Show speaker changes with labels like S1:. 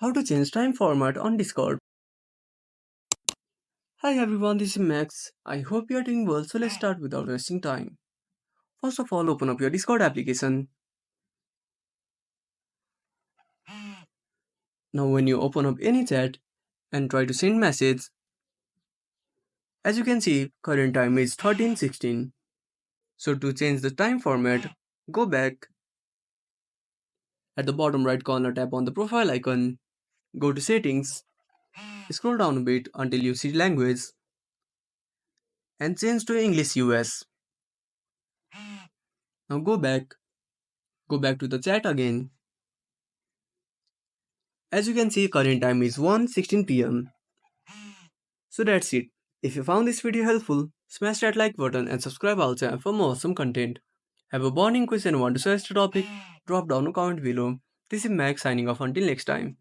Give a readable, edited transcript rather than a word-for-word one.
S1: How to change time format on Discord. Hi everyone, this is Max. I hope you are doing well, so let's start without wasting time. First of all, open up your Discord application. Now when you open up any chat and try to send message, as you can see, current time is 13:16. So to change the time format, go back at the bottom right corner, tap on the profile icon, go to settings, scroll down a bit until you see language and change to English US. Now go back to the chat again. As you can see, current time is 1:16 p.m. So that's it. If you found this video helpful, smash that like button and subscribe our channel for more awesome content. Have a burning quiz and want to suggest a topic? Drop down a comment below. This is Max signing off until next time.